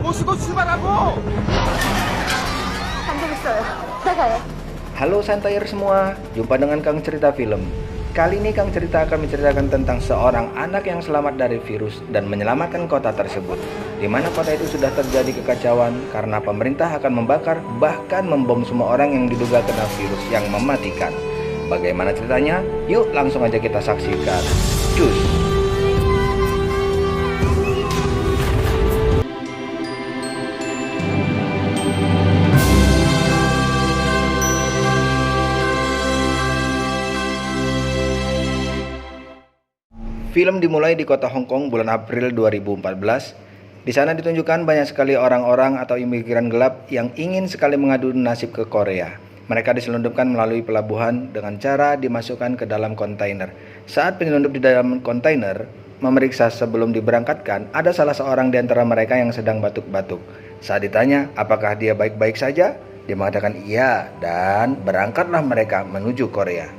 모시고 출발하고. 감동했어요. 나가요. Halo Santayer semua, jumpa dengan Kang Cerita Film. Kali ini Kang Cerita akan menceritakan tentang seorang anak yang selamat dari virus dan menyelamatkan kota tersebut, di mana kota itu sudah terjadi kekacauan karena pemerintah akan membakar bahkan membom semua orang yang diduga kena virus yang mematikan. Bagaimana ceritanya? Yuk langsung aja kita saksikan. Cus! Film dimulai di kota Hong Kong bulan April 2014. Di sana ditunjukkan banyak sekali orang-orang atau imigran gelap yang ingin sekali mengadu nasib ke Korea. Mereka diselundupkan melalui pelabuhan dengan cara dimasukkan ke dalam kontainer. Saat penyelundup di dalam kontainer memeriksa sebelum diberangkatkan, ada salah seorang di antara mereka yang sedang batuk-batuk. Saat ditanya apakah dia baik-baik saja, dia mengatakan iya dan berangkatlah mereka menuju Korea.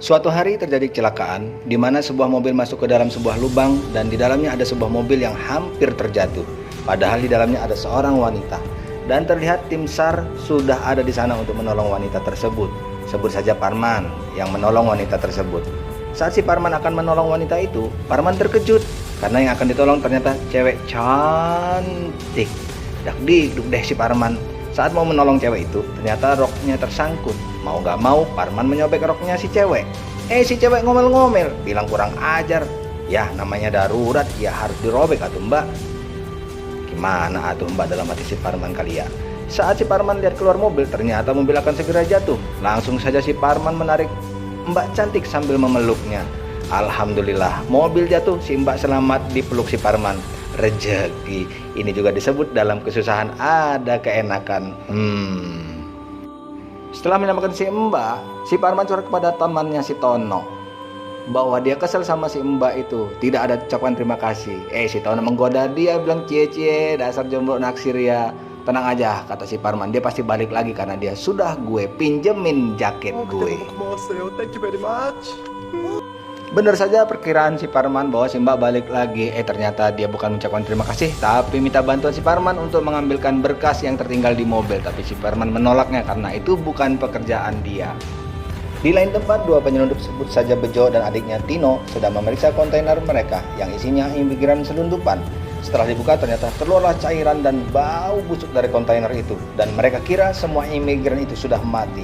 Suatu hari terjadi kecelakaan di mana sebuah mobil masuk ke dalam sebuah lubang dan di dalamnya ada sebuah mobil yang hampir terjatuh. Padahal di dalamnya ada seorang wanita dan terlihat tim SAR sudah ada di sana untuk menolong wanita tersebut. Sebut saja Parman yang menolong wanita tersebut. Saat si Parman akan menolong wanita itu, Parman terkejut karena yang akan ditolong ternyata cewek cantik. Dakdikduk deh si Parman. Saat mau menolong cewek itu, ternyata roknya tersangkut. Mau gak mau, Parman menyobek roknya si cewek. Si cewek ngomel-ngomel, bilang kurang ajar. Ya, namanya darurat, ya harus dirobek atuh mbak. Gimana atuh mbak dalam hati si Parman kali ya? Saat si Parman lihat keluar mobil, ternyata mobil akan segera jatuh. Langsung saja si Parman menarik mbak cantik sambil memeluknya. Alhamdulillah, mobil jatuh, si mbak selamat dipeluk si Parman. Rezeki, ini juga disebut dalam kesusahan ada keenakan. Setelah menyelamatkan si mbak, si Parman curhat kepada temannya si Tono bahwa dia kesel sama si mbak itu, tidak ada ucapan terima kasih. Si Tono menggoda dia, bilang cie-cie dasar jomblo naksir ya. Tenang aja, kata si Parman, dia pasti balik lagi karena dia sudah gue pinjemin jaket gue. 고마웠어요. Thank you very much. Benar saja perkiraan si Parman bahwa si mbak balik lagi. Ternyata dia bukan mengucapkan terima kasih, tapi minta bantuan si Parman untuk mengambilkan berkas yang tertinggal di mobil. Tapi si Parman menolaknya karena itu bukan pekerjaan dia. Di lain tempat, dua penyelundup sebut saja Bejo dan adiknya Tino sedang memeriksa kontainer mereka yang isinya imigran selundupan. Setelah dibuka ternyata keluarlah cairan dan bau busuk dari kontainer itu. Dan mereka kira semua imigran itu sudah mati.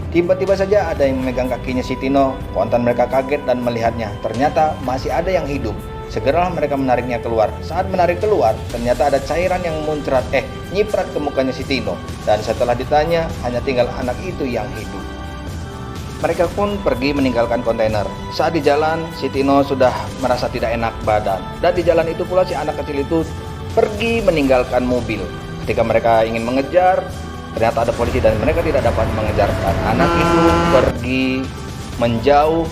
Tiba-tiba saja ada yang memegang kakinya si Tino. Kontan mereka kaget dan melihatnya. Ternyata masih ada yang hidup. Segeralah mereka menariknya keluar. Saat menarik keluar, ternyata ada cairan yang muncrat nyiprat ke mukanya si Tino. Dan setelah ditanya, hanya tinggal anak itu yang hidup. Mereka pun pergi meninggalkan kontainer. Saat di jalan, si Tino sudah merasa tidak enak badan. Dan di jalan itu pula si anak kecil itu pergi meninggalkan mobil. Ketika mereka ingin mengejar, ternyata ada polisi dan mereka tidak dapat mengejarkan. Anak itu pergi menjauh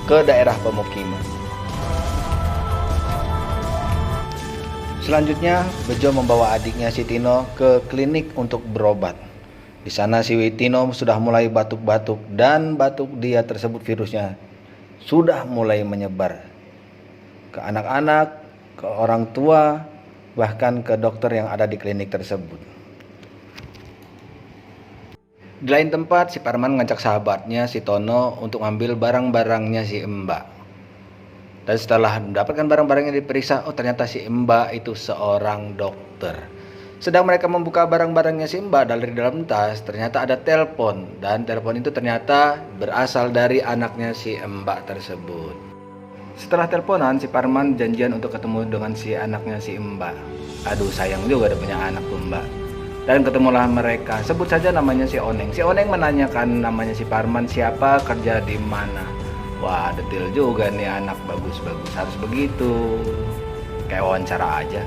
ke daerah pemukiman. Selanjutnya, Bejo membawa adiknya si Tino ke klinik untuk berobat. Di sana si Tino sudah mulai batuk-batuk dan batuk dia tersebut virusnya sudah mulai menyebar ke anak-anak, ke orang tua, bahkan ke dokter yang ada di klinik tersebut. Di lain tempat, si Parman mengajak sahabatnya si Tono untuk ambil barang-barangnya si Mbak. Dan setelah mendapatkan barang-barangnya diperiksa, ternyata si Mbak itu seorang dokter. Sedang mereka membuka barang-barangnya si Mbak dari dalam tas, ternyata ada telepon. Dan telepon itu ternyata berasal dari anaknya si Mbak tersebut. Setelah teleponan, si Parman janjian untuk ketemu dengan si anaknya si Mbak. Aduh, sayang juga ada punya anak tuh Mbak. Dan ketemulah mereka, sebut saja namanya si Oneng. Si Oneng menanyakan namanya si Parman siapa, kerja di mana. Wah, detail juga nih anak, bagus-bagus, harus begitu. Kayak wawancara aja.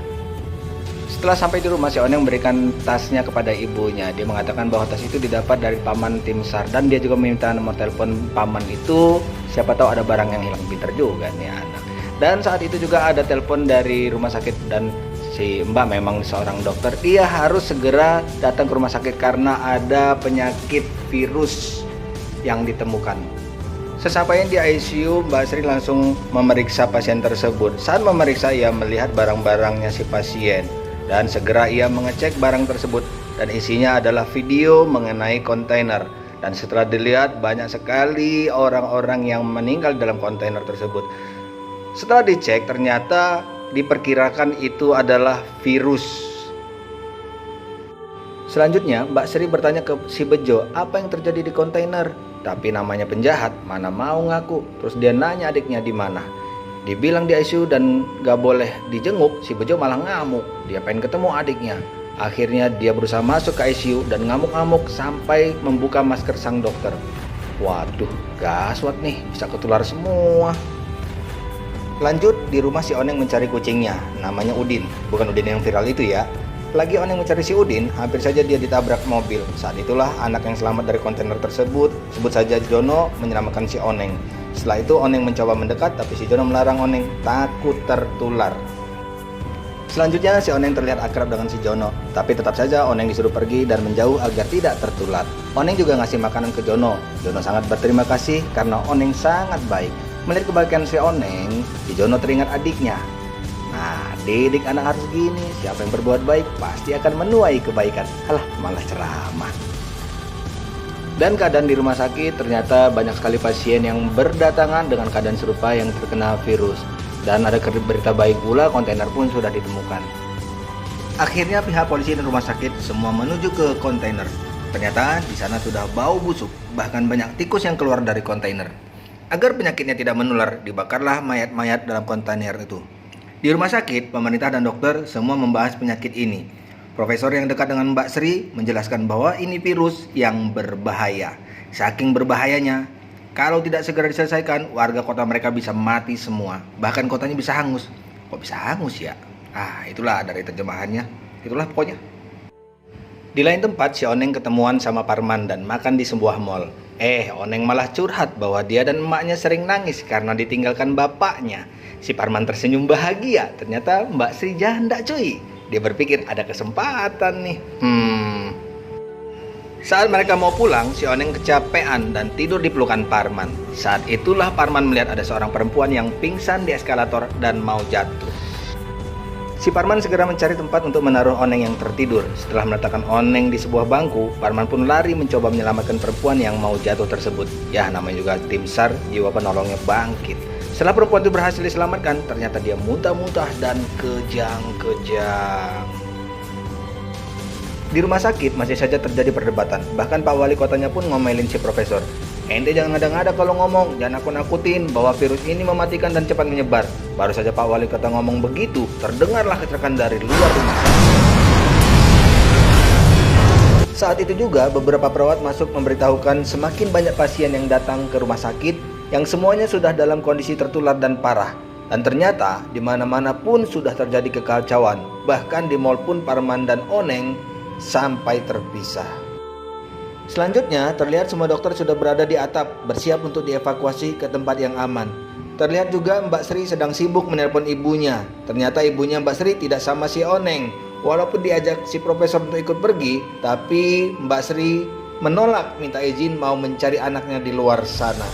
Setelah sampai di rumah, si Oneng memberikan tasnya kepada ibunya. Dia mengatakan bahwa tas itu didapat dari paman tim SAR dan dia juga meminta nomor telepon paman itu. Siapa tahu ada barang yang hilang. Pinter juga nih anak. Dan saat itu juga ada telepon dari rumah sakit dan si Mbak memang seorang dokter. Dia harus segera datang ke rumah sakit karena ada penyakit virus yang ditemukan. Sesampainya di ICU, Mbak Sri langsung memeriksa pasien tersebut. Saat memeriksa, ia melihat barang-barangnya si pasien dan segera ia mengecek barang tersebut dan isinya adalah video mengenai kontainer. Dan setelah dilihat, banyak sekali orang-orang yang meninggal dalam kontainer tersebut. Setelah dicek, ternyata diperkirakan itu adalah virus. Selanjutnya, Mbak Sri bertanya ke si Bejo, apa yang terjadi di kontainer? Tapi namanya penjahat, mana mau ngaku. Terus dia nanya adiknya di mana. Dibilang di ICU dan gak boleh dijenguk, si Bejo malah ngamuk. Dia pengen ketemu adiknya. Akhirnya dia berusaha masuk ke ICU dan ngamuk-ngamuk sampai membuka masker sang dokter. Waduh, gaswat nih, bisa ketular semua. Lanjut, di rumah si Oneng mencari kucingnya, namanya Udin. Bukan Udin yang viral itu ya. Lagi Oneng mencari si Udin, hampir saja dia ditabrak mobil. Saat itulah anak yang selamat dari kontainer tersebut, sebut saja Jono, menyelamatkan si Oneng. Setelah itu Oneng mencoba mendekat, tapi si Jono melarang Oneng, takut tertular. Selanjutnya si Oneng terlihat akrab dengan si Jono, tapi tetap saja Oneng disuruh pergi dan menjauh agar tidak tertular. Oneng juga ngasih makanan ke Jono. Jono sangat berterima kasih karena Oneng sangat baik. Melihat kebaikan si Oneng, si Jono teringat adiknya. Nah, didik anak harus gini, siapa yang berbuat baik pasti akan menuai kebaikan. Alah, malah ceramah. Dan keadaan di rumah sakit ternyata banyak sekali pasien yang berdatangan dengan keadaan serupa yang terkena virus. Dan ada berita baik pula, kontainer pun sudah ditemukan. Akhirnya pihak polisi dan rumah sakit semua menuju ke kontainer. Ternyata di sana sudah bau busuk, bahkan banyak tikus yang keluar dari kontainer. Agar penyakitnya tidak menular, dibakarlah mayat-mayat dalam kontainer itu. Di rumah sakit, pemerintah dan dokter semua membahas penyakit ini. Profesor yang dekat dengan Mbak Sri menjelaskan bahwa ini virus yang berbahaya. Saking berbahayanya, kalau tidak segera diselesaikan, warga kota mereka bisa mati semua. Bahkan kotanya bisa hangus. Kok bisa hangus ya? Itulah dari terjemahannya. Itulah pokoknya. Di lain tempat, si Oneng ketemuan sama Parman dan makan di sebuah mall. Oneng malah curhat bahwa dia dan emaknya sering nangis karena ditinggalkan bapaknya. Si Parman tersenyum bahagia. Ternyata Mbak Sri janda cuy. Dia berpikir ada kesempatan nih. Saat mereka mau pulang, si Oneng kecapean dan tidur di pelukan Parman. Saat itulah Parman melihat ada seorang perempuan yang pingsan di eskalator dan mau jatuh. Si Parman segera mencari tempat untuk menaruh Oneng yang tertidur. Setelah meletakkan Oneng di sebuah bangku, Parman pun lari mencoba menyelamatkan perempuan yang mau jatuh tersebut. Ya, namanya juga tim SAR, jiwa penolongnya bangkit. Setelah perempuan itu berhasil diselamatkan, ternyata dia muntah-muntah dan kejang-kejang. Di rumah sakit masih saja terjadi perdebatan. Bahkan Pak Wali Kotanya pun ngomelin si profesor. Ente jangan ngada-ngada kalau ngomong, jangan nakut-nakutin bahwa virus ini mematikan dan cepat menyebar. Baru saja Pak Wali Kota ngomong begitu, terdengarlah kecerakan dari luar rumah sakit. Saat itu juga beberapa perawat masuk memberitahukan semakin banyak pasien yang datang ke rumah sakit yang semuanya sudah dalam kondisi tertular dan parah. Dan ternyata di mana-mana pun sudah terjadi kekacauan. Bahkan di mal pun Parman dan Oneng sampai terpisah. Selanjutnya terlihat semua dokter sudah berada di atap bersiap untuk dievakuasi ke tempat yang aman. Terlihat juga Mbak Sri sedang sibuk menelpon ibunya. Ternyata ibunya Mbak Sri tidak sama si Oneng. Walaupun diajak si profesor untuk ikut pergi, tapi Mbak Sri menolak minta izin mau mencari anaknya di luar sana.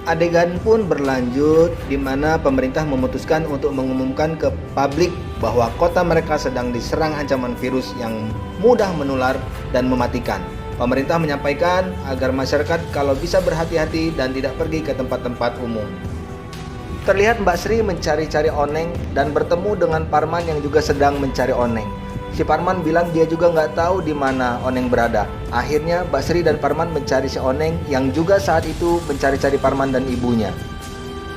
Adegan pun berlanjut di mana pemerintah memutuskan untuk mengumumkan ke publik bahwa kota mereka sedang diserang ancaman virus yang mudah menular dan mematikan. Pemerintah menyampaikan agar masyarakat kalau bisa berhati-hati dan tidak pergi ke tempat-tempat umum. Terlihat Mbak Sri mencari-cari Oneng dan bertemu dengan Parman yang juga sedang mencari Oneng. Si Parman bilang dia juga nggak tahu di mana Oneng berada. Akhirnya Mbak Sri dan Parman mencari si Oneng yang juga saat itu mencari-cari Parman dan ibunya.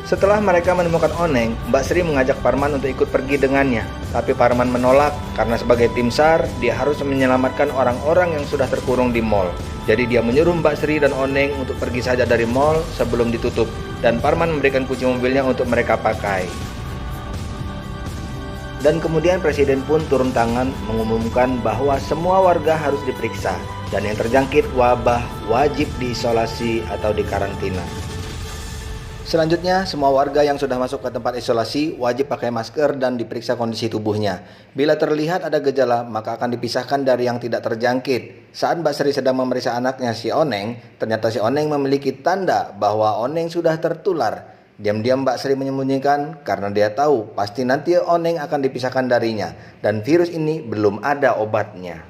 Setelah mereka menemukan Oneng, Mbak Sri mengajak Parman untuk ikut pergi dengannya. Tapi Parman menolak karena sebagai tim SAR, dia harus menyelamatkan orang-orang yang sudah terkurung di mal. Jadi dia menyuruh Mbak Sri dan Oneng untuk pergi saja dari mal sebelum ditutup. Dan Parman memberikan kunci mobilnya untuk mereka pakai. Dan kemudian Presiden pun turun tangan mengumumkan bahwa semua warga harus diperiksa. Dan yang terjangkit wabah wajib diisolasi atau dikarantina. Selanjutnya, semua warga yang sudah masuk ke tempat isolasi wajib pakai masker dan diperiksa kondisi tubuhnya. Bila terlihat ada gejala, maka akan dipisahkan dari yang tidak terjangkit. Saat Mbak Sri sedang memeriksa anaknya si Oneng, ternyata si Oneng memiliki tanda bahwa Oneng sudah tertular. Diam-diam Mbak Sri menyembunyikan karena dia tahu pasti nanti Oneng akan dipisahkan darinya dan virus ini belum ada obatnya.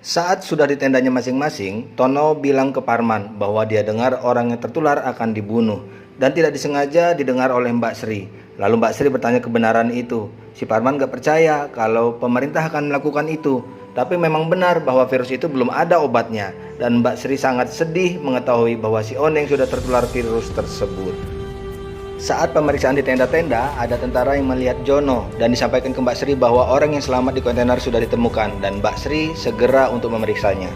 Saat sudah di tendanya masing-masing, Tono bilang ke Parman bahwa dia dengar orang yang tertular akan dibunuh dan tidak disengaja didengar oleh Mbak Sri. Lalu Mbak Sri bertanya kebenaran itu. Si Parman gak percaya kalau pemerintah akan melakukan itu. Tapi memang benar bahwa virus itu belum ada obatnya. Dan Mbak Sri sangat sedih mengetahui bahwa si Oneng sudah tertular virus tersebut. Saat pemeriksaan di tenda-tenda, ada tentara yang melihat Jono dan disampaikan ke Mbak Sri bahwa orang yang selamat di kontainer sudah ditemukan dan Mbak Sri segera untuk memeriksanya.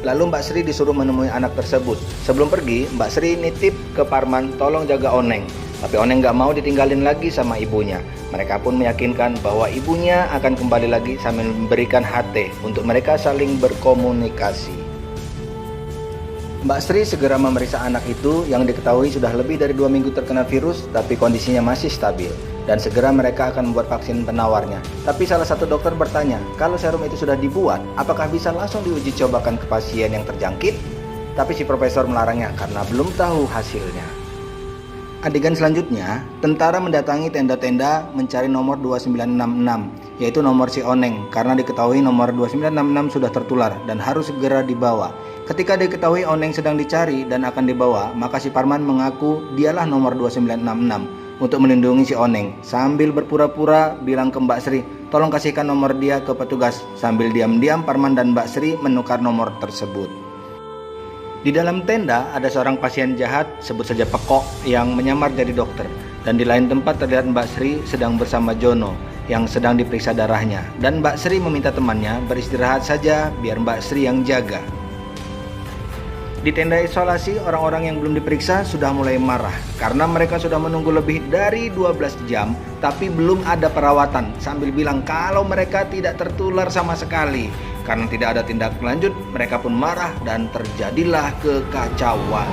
Lalu Mbak Sri disuruh menemui anak tersebut. Sebelum pergi, Mbak Sri nitip ke Parman tolong jaga Oneng. Tapi Oneng gak mau ditinggalin lagi sama ibunya. Mereka pun meyakinkan bahwa ibunya akan kembali lagi sambil memberikan HT untuk mereka saling berkomunikasi. Mbak Sri segera memeriksa anak itu yang diketahui sudah lebih dari 2 minggu terkena virus tapi kondisinya masih stabil. Dan segera mereka akan membuat vaksin penawarnya. Tapi salah satu dokter bertanya, kalau serum itu sudah dibuat, apakah bisa langsung diuji cobakan ke pasien yang terjangkit? Tapi si profesor melarangnya karena belum tahu hasilnya. Adegan selanjutnya, tentara mendatangi tenda-tenda mencari nomor 2966, yaitu nomor si Oneng, karena diketahui nomor 2966 sudah tertular dan harus segera dibawa. Ketika diketahui Oneng sedang dicari dan akan dibawa, maka si Parman mengaku dialah nomor 2966 untuk melindungi si Oneng. Sambil berpura-pura bilang ke Mbak Sri, tolong kasihkan nomor dia ke petugas. Sambil diam-diam Parman dan Mbak Sri menukar nomor tersebut. Di dalam tenda ada seorang pasien jahat, sebut saja Pekok, yang menyamar jadi dokter. Dan di lain tempat terlihat Mbak Sri sedang bersama Jono yang sedang diperiksa darahnya. Dan Mbak Sri meminta temannya beristirahat saja biar Mbak Sri yang jaga. Di tenda isolasi, orang-orang yang belum diperiksa sudah mulai marah karena mereka sudah menunggu lebih dari 12 jam tapi belum ada perawatan, sambil bilang kalau mereka tidak tertular sama sekali. Karena tidak ada tindak lanjut, mereka pun marah dan terjadilah kekacauan.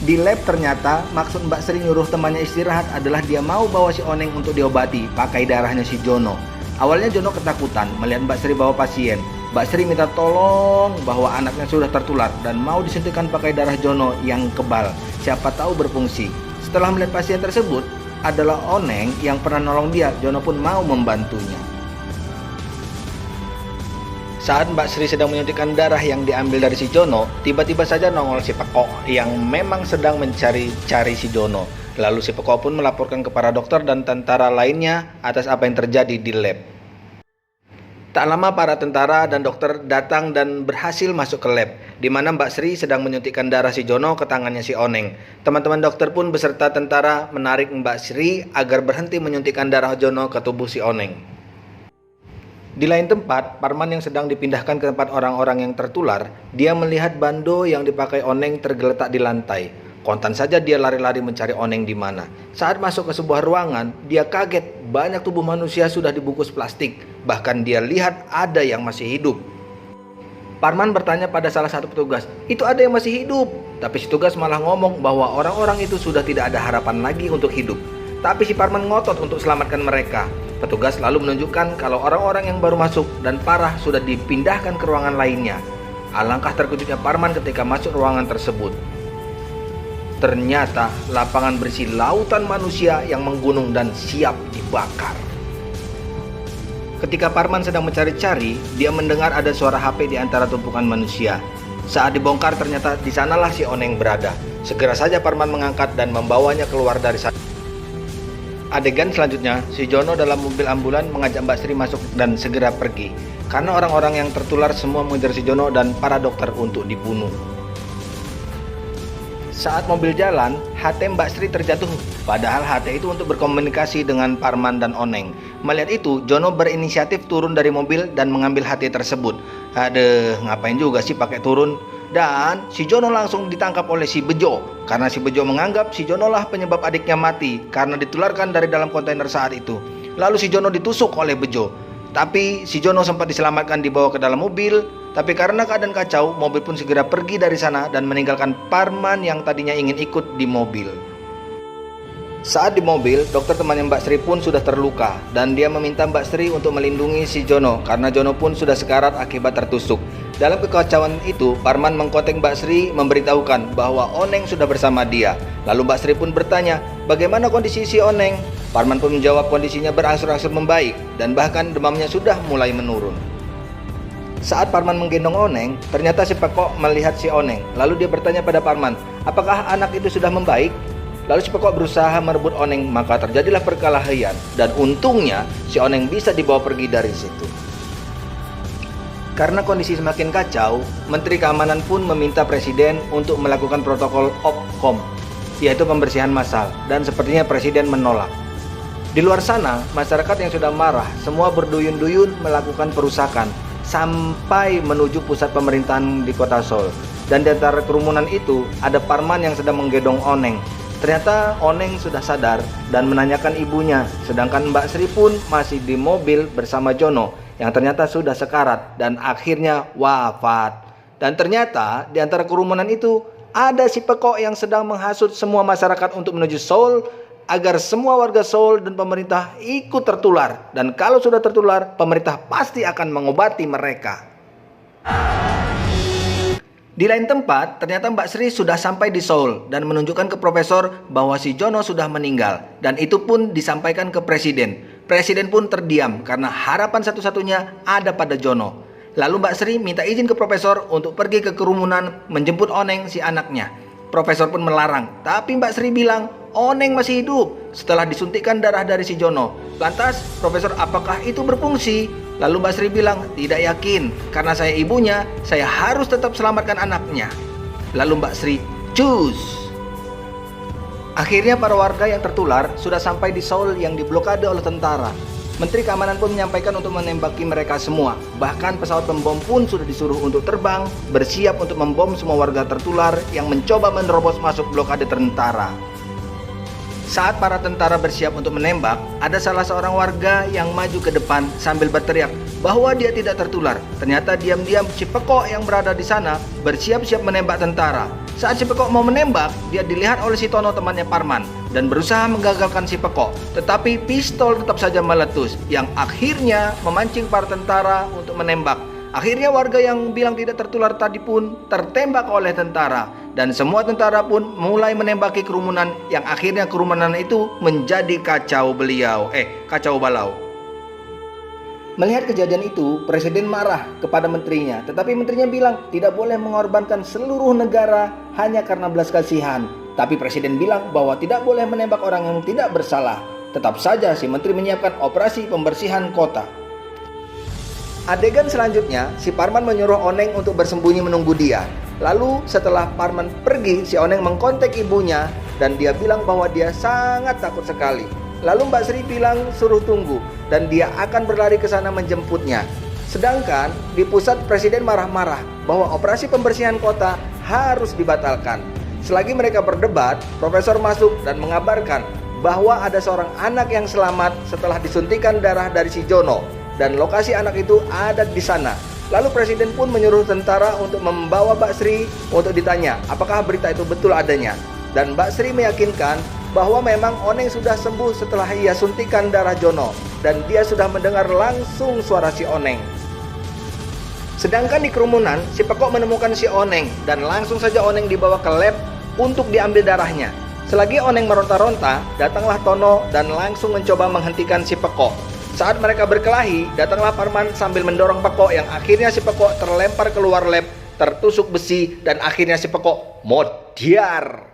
Di lab ternyata maksud Mbak Sri nyuruh temannya istirahat adalah dia mau bawa si Oneng untuk diobati pakai darahnya si Jono. Awalnya Jono ketakutan melihat Mbak Sri bawa pasien. Mbak Sri minta tolong bahwa anaknya sudah tertular dan mau disuntikkan pakai darah Jono yang kebal. Siapa tahu berfungsi. Setelah melihat pasien tersebut adalah Oneng yang pernah nolong dia, Jono pun mau membantunya. Saat Mbak Sri sedang menyuntikkan darah yang diambil dari si Jono, tiba-tiba saja nongol si Pekok yang memang sedang mencari-cari si Jono. Lalu si Pekok pun melaporkan kepada dokter dan tentara lainnya atas apa yang terjadi di lab. Tak lama para tentara dan dokter datang dan berhasil masuk ke lab, di mana Mbak Sri sedang menyuntikkan darah si Jono ke tangannya si Oneng. Teman-teman dokter pun beserta tentara menarik Mbak Sri agar berhenti menyuntikkan darah Jono ke tubuh si Oneng. Di lain tempat, Parman yang sedang dipindahkan ke tempat orang-orang yang tertular, dia melihat bando yang dipakai Oneng tergeletak di lantai. Kontan saja dia lari-lari mencari Oneng di mana. Saat masuk ke sebuah ruangan, dia kaget banyak tubuh manusia sudah dibungkus plastik. Bahkan dia lihat ada yang masih hidup. Parman bertanya pada salah satu petugas, itu ada yang masih hidup? Tapi si petugas malah ngomong bahwa orang-orang itu sudah tidak ada harapan lagi untuk hidup. Tapi si Parman ngotot untuk selamatkan mereka. Petugas lalu menunjukkan kalau orang-orang yang baru masuk dan parah sudah dipindahkan ke ruangan lainnya. Alangkah terkejutnya Parman ketika masuk ruangan tersebut. Ternyata lapangan berisi lautan manusia yang menggunung dan siap dibakar. Ketika Parman sedang mencari-cari, dia mendengar ada suara HP di antara tumpukan manusia. Saat dibongkar ternyata di sanalah si Oneng berada. Segera saja Parman mengangkat dan membawanya keluar dari sana. Adegan selanjutnya, si Jono dalam mobil ambulan mengajak Mbak Sri masuk dan segera pergi. Karena orang-orang yang tertular semua mengejar si Jono dan para dokter untuk dibunuh. Saat mobil jalan, HT Mbak Sri terjatuh. Padahal HT itu untuk berkomunikasi dengan Parman dan Oneng. Melihat itu, Jono berinisiatif turun dari mobil dan mengambil HT tersebut. Aduh, ngapain juga sih pakai turun? Dan si Jono langsung ditangkap oleh si Bejo. Karena si Bejo menganggap si Jono lah penyebab adiknya mati karena ditularkan dari dalam kontainer saat itu. Lalu si Jono ditusuk oleh Bejo. Tapi si Jono sempat diselamatkan dibawa ke dalam mobil. Tapi karena keadaan kacau, mobil pun segera pergi dari sana dan meninggalkan Parman yang tadinya ingin ikut di mobil. Saat di mobil, dokter temannya Mbak Sri pun sudah terluka dan dia meminta Mbak Sri untuk melindungi si Jono karena Jono pun sudah sekarat akibat tertusuk. Dalam kekacauan itu, Parman mengkontak Mbak Sri memberitahukan bahwa Oneng sudah bersama dia. Lalu Mbak Sri pun bertanya, bagaimana kondisi si Oneng? Parman pun menjawab kondisinya berangsur-angsur membaik dan bahkan demamnya sudah mulai menurun. Saat Parman menggendong Oneng, ternyata si Pekok melihat si Oneng. Lalu dia bertanya pada Parman, apakah anak itu sudah membaik? Lalu si Pekok berusaha merebut Oneng, maka terjadilah perkelahian. Dan untungnya si Oneng bisa dibawa pergi dari situ. Karena kondisi semakin kacau, Menteri Keamanan pun meminta Presiden untuk melakukan protokol OPCOM, yaitu pembersihan massal, dan sepertinya Presiden menolak. Di luar sana, masyarakat yang sudah marah, semua berduyun-duyun melakukan perusakan sampai menuju pusat pemerintahan di kota Seoul. Dan di antara kerumunan itu, ada Parman yang sedang menggendong Oneng. Ternyata Oneng sudah sadar dan menanyakan ibunya, sedangkan Mbak Sri pun masih di mobil bersama Jono yang ternyata sudah sekarat dan akhirnya wafat. Dan ternyata di antara kerumunan itu ada si Pekok yang sedang menghasut semua masyarakat untuk menuju Seoul agar semua warga Seoul dan pemerintah ikut tertular. Dan kalau sudah tertular, pemerintah pasti akan mengobati mereka. Di lain tempat, ternyata Mbak Sri sudah sampai di Seoul dan menunjukkan ke profesor bahwa si Jono sudah meninggal. Dan itu pun disampaikan ke presiden. Presiden pun terdiam karena harapan satu-satunya ada pada Jono. Lalu Mbak Sri minta izin ke profesor untuk pergi ke kerumunan menjemput Oneng si anaknya. Profesor pun melarang, tapi Mbak Sri bilang Oneng masih hidup setelah disuntikkan darah dari si Jono. Lantas, profesor, apakah itu berfungsi? Lalu Mbak Sri bilang, tidak yakin, karena saya ibunya, saya harus tetap selamatkan anaknya. Lalu Mbak Sri, cus. Akhirnya para warga yang tertular sudah sampai di Seoul yang diblokade oleh tentara. Menteri Keamanan pun menyampaikan untuk menembaki mereka semua. Bahkan pesawat pembom pun sudah disuruh untuk terbang, bersiap untuk membom semua warga tertular yang mencoba menerobos masuk blokade tentara. Saat para tentara bersiap untuk menembak, ada salah seorang warga yang maju ke depan sambil berteriak bahwa dia tidak tertular. Ternyata diam-diam si Pekok yang berada di sana bersiap-siap menembak tentara. Saat si Pekok mau menembak, dia dilihat oleh si Tono temannya Parman dan berusaha menggagalkan si Pekok. Tetapi pistol tetap saja meletus yang akhirnya memancing para tentara untuk menembak. Akhirnya warga yang bilang tidak tertular tadi pun tertembak oleh tentara. Dan semua tentara pun mulai menembaki kerumunan yang akhirnya kerumunan itu menjadi kacau balau. Melihat kejadian itu, Presiden marah kepada menterinya. Tetapi menterinya bilang tidak boleh mengorbankan seluruh negara hanya karena belas kasihan. Tapi Presiden bilang bahwa tidak boleh menembak orang yang tidak bersalah. Tetap saja si menteri menyiapkan operasi pembersihan kota. Adegan selanjutnya, si Parman menyuruh Oneng untuk bersembunyi menunggu dia. Lalu setelah Parman pergi, si Oneng mengkontak ibunya dan dia bilang bahwa dia sangat takut sekali. Lalu Mbak Sri bilang suruh tunggu dan dia akan berlari ke sana menjemputnya. Sedangkan di pusat Presiden marah-marah bahwa operasi pembersihan kota harus dibatalkan. Selagi mereka berdebat, Profesor masuk dan mengabarkan bahwa ada seorang anak yang selamat setelah disuntikan darah dari si Jono. Dan lokasi anak itu ada di sana. Lalu Presiden pun menyuruh tentara untuk membawa Mbak Sri untuk ditanya apakah berita itu betul adanya. Dan Mbak Sri meyakinkan bahwa memang Oneng sudah sembuh setelah ia suntikan darah Jono. Dan dia sudah mendengar langsung suara si Oneng. Sedangkan di kerumunan, si Pekok menemukan si Oneng. Dan langsung saja Oneng dibawa ke lab untuk diambil darahnya. Selagi Oneng meronta-ronta, datanglah Tono dan langsung mencoba menghentikan si Pekok. Saat mereka berkelahi, datanglah Parman sambil mendorong Pekok yang akhirnya si Pekok terlempar keluar lab, tertusuk besi, dan akhirnya si Pekok modiar.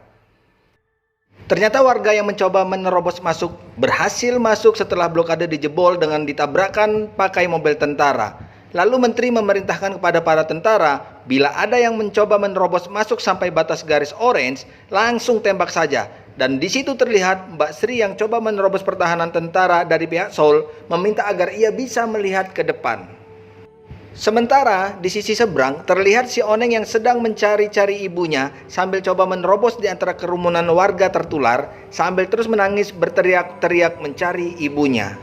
Ternyata warga yang mencoba menerobos masuk berhasil masuk setelah blokade dijebol dengan ditabrakkan pakai mobil tentara. Lalu menteri memerintahkan kepada para tentara, bila ada yang mencoba menerobos masuk sampai batas garis orange, langsung tembak saja. Dan di situ terlihat Mbak Sri yang coba menerobos pertahanan tentara dari pihak Seoul meminta agar ia bisa melihat ke depan. Sementara di sisi seberang terlihat si Oneng yang sedang mencari-cari ibunya sambil coba menerobos di antara kerumunan warga tertular sambil terus menangis berteriak-teriak mencari ibunya.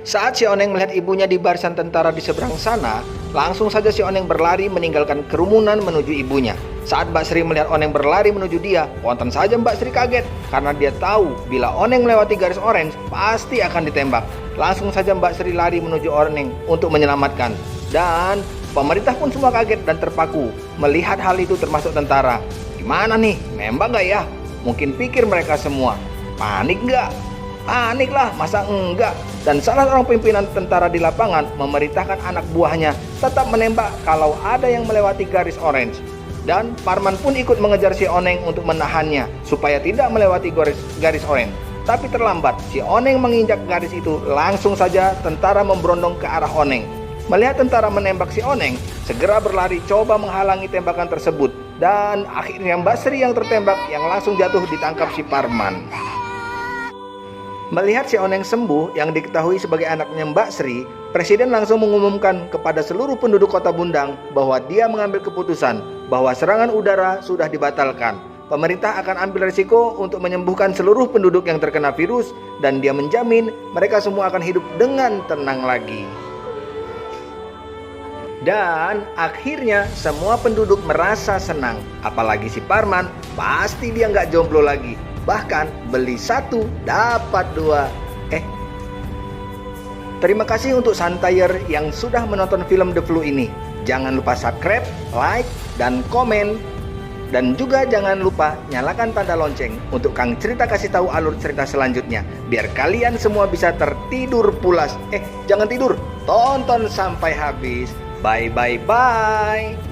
Saat si Oneng melihat ibunya di barisan tentara di seberang sana, langsung saja si Oneng berlari meninggalkan kerumunan menuju ibunya. Saat Mbak Sri melihat Oneng berlari menuju dia, wonten saja Mbak Sri kaget karena dia tahu bila Oneng melewati garis orange pasti akan ditembak. Langsung saja Mbak Sri lari menuju Oneng untuk menyelamatkan. Dan pemerintah pun semua kaget dan terpaku melihat hal itu, termasuk tentara. Gimana nih, nembak nggak ya? Mungkin pikir mereka semua, panik nggak? Panik lah, masa enggak? Dan salah seorang pimpinan tentara di lapangan memerintahkan anak buahnya tetap menembak kalau ada yang melewati garis orange. Dan Parman pun ikut mengejar si Oneng untuk menahannya supaya tidak melewati garis orange. Tapi terlambat, si Oneng menginjak garis itu, langsung saja tentara memberondong ke arah Oneng. Melihat tentara menembak si Oneng, segera berlari coba menghalangi tembakan tersebut. Dan akhirnya Mbak Sri yang tertembak yang langsung jatuh ditangkap si Parman. Melihat si Oneng sembuh yang diketahui sebagai anaknya Mbak Sri, Presiden langsung mengumumkan kepada seluruh penduduk kota Bundang bahwa dia mengambil keputusan bahwa serangan udara sudah dibatalkan. Pemerintah akan ambil risiko untuk menyembuhkan seluruh penduduk yang terkena virus dan dia menjamin mereka semua akan hidup dengan tenang lagi. Dan akhirnya semua penduduk merasa senang, apalagi si Parman, pasti dia nggak jomblo lagi. Bahkan beli 1 dapat 2. Terima kasih untuk Santayer yang sudah menonton film The Flu ini. Jangan lupa subscribe, like, dan komen. Dan juga jangan lupa nyalakan tanda lonceng untuk Kang Cerita kasih tahu alur cerita selanjutnya, biar kalian semua bisa tertidur pulas. Jangan tidur, tonton sampai habis. Bye bye bye.